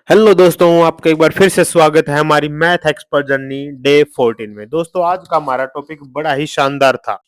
Hello दोस्तों, आपका एक बार फिर से स्वागत है हमारी मैथ एक्सपर्ट जर्नी डे 14 में। दोस्तों, आज का हमारा टॉपिक बड़ा ही शानदार था।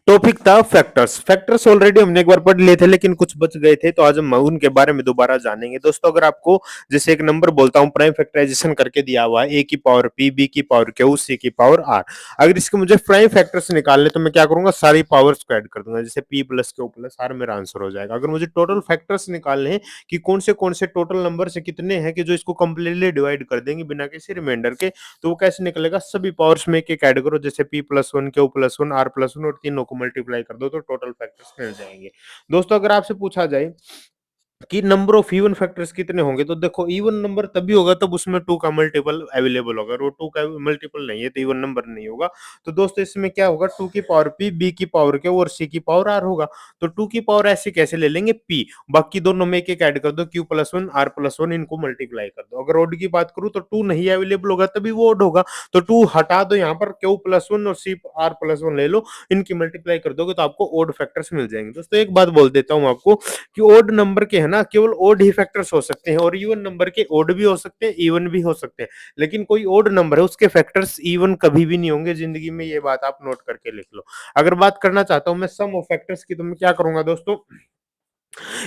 टॉपिक था फैक्टर्स। फैक्टर्स ऑलरेडी हमने एक बार पढ़ लिए थे, लेकिन कुछ बच गए थे, तो आज हम उनके बारे में दोबारा जानेंगे। दोस्तों, अगर आपको जैसे एक नंबर बोलता हूँ, प्राइम फैक्टराइजेशन करके दिया हुआ है, ए की पावर पी, बी की पावर क्यू, सी की पावर आर। अगर इसके मुझे प्राइम फैक्टर्स निकालने, तो मैं क्या करूंगा, सारी पावर्स को ऐड कर दूंगा, जैसे P plus Q plus R मेरा आंसर हो जाएगा। अगर मुझे टोटल फैक्टर्स निकालने हैं कि कौन से टोटल नंबर से कितने हैं कि जो इसको कंप्लीटली डिवाइड कर देंगे बिना किसी रिमाइंडर के, तो वो कैसे निकलेगा, सभी पावर्स में एक एक ऐड करो, जैसे P plus one, Q plus one, R plus one, और तीनों को मल्टीप्लाई कर दो तो टोटल फैक्टर्स मिल जाएंगे। दोस्तों, अगर आपसे पूछा जाए कि नंबर ऑफ इवन फैक्टर्स कितने होंगे, तो देखो, इवन नंबर तभी होगा तब उसमें टू का मल्टीपल अवेलेबल होगा। अगर वो टू का मल्टीपल नहीं है तो इवन नंबर नहीं होगा। तो दोस्तों, इसमें क्या होगा, टू की पावर पी, बी की पावर क्यू और सी की पावर आर होगा। तो टू की पावर ऐसे कैसे ले लेंगे, पी, बाकी दोनों में एक एक ऐड कर दो, Q plus one, R plus one, इनको मल्टीप्लाई कर दो। अगर ओड की बात करूं तो टू नहीं अवेलेबल होगा तभी वो ओड होगा। तो टू हटा दो, यहाँ पर क्यू प्लस वन और सी आर प्लस वन ले लो, इनकी मल्टीप्लाई कर दोगे तो आपको ओड फैक्टर्स मिल जाएंगे। दोस्तों, एक बात बोल देता हूँ आपको कि ओड नंबर के है ना, केवल ओड ही फैक्टर्स हो सकते हैं, और इवन नंबर के ओड भी हो सकते हैं, इवन भी हो सकते हैं। लेकिन कोई ओड नंबर है उसके फैक्टर्स इवन कभी भी नहीं होंगे जिंदगी में, ये बात आप नोट करके लिख लो। अगर बात करना चाहता हूं मैं सम ऑफ फैक्टर्स की, तो मैं क्या करूंगा दोस्तों,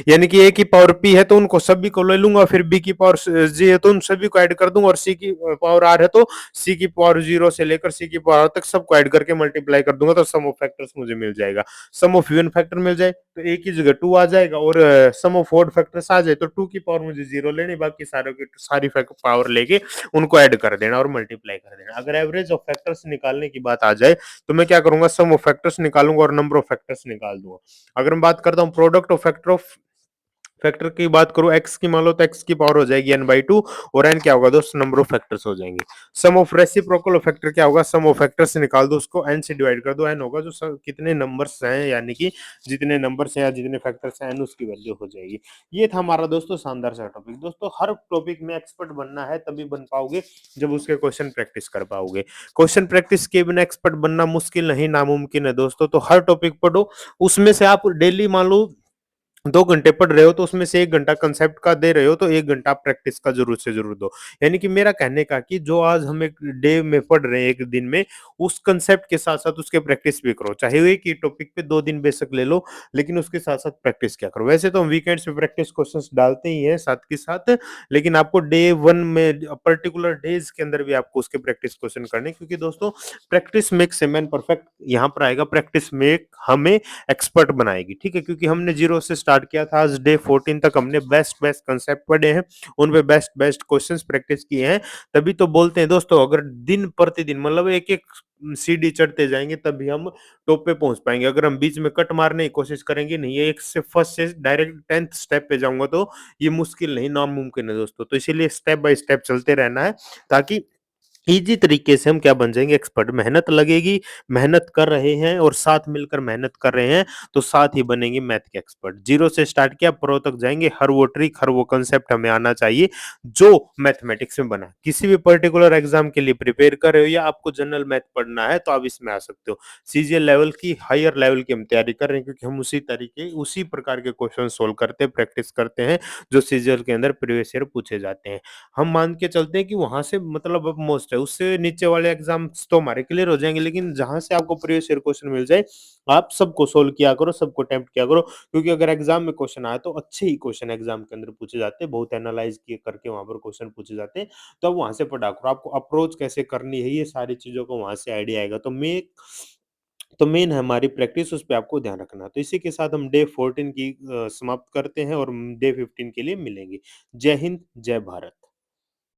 यानी कि ए की पावर पी है तो उनको सभी को ले लूंगा, फिर बी की पावर जी है तो उन सभी को ऐड कर दूंगा, और सी की पावर आर है तो सी की पावर जीरो से लेकर सी की पावर तक सबको ऐड करके मल्टीप्लाई कर दूंगा, तो सम ऑफ फैक्टर्स मुझे मिल जाएगा। सम ऑफ इवन फैक्टर मिल जाए तो ए की जगह टू आ जाएगा, और सम ऑफ ऑड फैक्टर्स आ जाए तो टू की पावर मुझे जीरो लेनी, बाकी सारे की सारी पावर लेके उनको ऐड कर देना और मल्टीप्लाई कर देना। अगर एवरेज ऑफ फैक्टर्स निकालने की बात आ जाए, तो मैं क्या करूंगा, सम ऑफ फैक्टर्स निकालूंगा और नंबर ऑफ फैक्टर्स निकाल दूंगा। अगर मैं बात करता हूँ प्रोडक्ट ऑफ फैक्टर की बात करूं, एक्स की मान लो तो एक्स की पावर हो जाएगी एन बाई टू, और एन क्या होगा दोस्त, नंबर ऑफ फैक्टर्स हो जाएंगे। सम ऑफ रेसिप्रोकल फैक्टर क्या होगा, सम ऑफ फैक्टर से निकाल दो, उसको एन से डिवाइड कर दो, एन होगा जो कितने नंबर्स हैं, यानी कि जितने नंबर्स हैं या जितने फैक्टर्स हैं एन उसकी वैल्यू हो जाएगी। ये था हमारा दोस्तों शानदार सा टॉपिक। दोस्तों, हर टॉपिक में एक्सपर्ट बनना है तभी बन पाओगे जब उसके क्वेश्चन प्रैक्टिस कर पाओगे। क्वेश्चन प्रैक्टिस के बिना एक्सपर्ट बनना मुश्किल नहीं, नामुमकिन है दोस्तों। तो हर टॉपिक पढ़ो, उसमें से आप डेली मान लो 2 घंटे पढ़ रहे हो तो उसमें से 1 घंटा कंसेप्ट का दे रहे हो, तो 1 घंटा आप प्रैक्टिस का जरूर से जरूर दो। यानी कि मेरा कहने का कि जो आज हम एक डे में पढ़ रहे हैं, एक दिन में, उस कंसेप्ट के साथ साथ उसके प्रैक्टिस भी करो। चाहे वो एक ही टॉपिक पे 2 दिन बेशक ले लो, लेकिन उसके साथ साथ प्रैक्टिस क्या करो। वैसे तो हम वीकेंड्स पे प्रैक्टिस क्वेश्चंस डालते ही हैं साथ के साथ, लेकिन आपको डे वन में पर्टिकुलर डेज के अंदर भी आपको उसके प्रैक्टिस क्वेश्चन करने, क्योंकि दोस्तों, practice makes a man perfect यहाँ पर आएगा। प्रैक्टिस मेक हमें एक्सपर्ट बनाएगी, ठीक है, क्योंकि हमने जीरो से स्टार्ट किया था, आज डे 14 तक हमने बेस्ट बेस्ट कंसेप्ट पढ़े हैं, उन पे बेस्ट बेस्ट क्वेश्चंस प्रैक्टिस किए हैं। तभी तो बोलते हैं दोस्तों, अगर दिन प्रतिदिन मतलब एक एक सीढ़ी चढ़ते जाएंगे तभी हम टॉप पे पहुंच पाएंगे। अगर हम बीच में कट मारने की कोशिश करेंगे, नहीं, ये एक से फर्स्ट से डायरेक्ट 10th स्टेप पे जाऊंगा तो ये मुश्किल नहीं, नामुमकिन है दोस्तों। तो इसीलिए स्टेप बाय स्टेप चलते रहना है, ताकि इजी तरीके से हम क्या बन जाएंगे, एक्सपर्ट। मेहनत लगेगी, मेहनत कर रहे हैं और साथ मिलकर मेहनत कर रहे हैं, तो साथ ही बनेंगे मैथ के एक्सपर्ट। जीरो से स्टार्ट किया, प्रो तक जाएंगे। हर वो ट्रिक, हर वो कंसेप्ट हमें आना चाहिए जो मैथमेटिक्स में बना। किसी भी पर्टिकुलर एग्जाम के लिए प्रिपेयर कर रहे हो या आपको जनरल मैथ पढ़ना है, तो आप इसमें आ सकते हो। सीजीएल लेवल की, हायर लेवल की हम तैयारी कर रहे हैं, क्योंकि हम उसी तरीके, उसी प्रकार के क्वेश्चन सोल्व करते हैं, प्रैक्टिस करते हैं, जो सीजीएल के अंदर प्रीवियस ईयर पूछे जाते हैं। हम मान के चलते हैं कि वहां से मतलब अब मोस्ट है, उससे नीचे वाले एग्जाम्स तो हमारे क्लियर हो जाएंगे, लेकिन जहां से आपको प्रीवियस ईयर क्वेश्चन मिल जाए, आप सबको सोल्व किया करो, सबको अटेम्प्ट किया करो। क्योंकि अगर एग्जाम में क्वेश्चन आया तो अच्छे ही क्वेश्चन एग्जाम के अंदर पूछे जाते हैं, बहुत एनालाइज किए करके वहां पर क्वेश्चन पूछे जाते हैं। तो अब वहां से पढ़ा करो, आपको अप्रोच कैसे करनी है, ये सारी चीजों को वहां से आइडिया आएगा। तो मेन है हमारी प्रैक्टिस, उस पे आपको ध्यान रखना। तो इसी के साथ हम डे 14 की समाप्त करते हैं और डे 15 के लिए मिलेंगे। जय हिंद, जय भारत।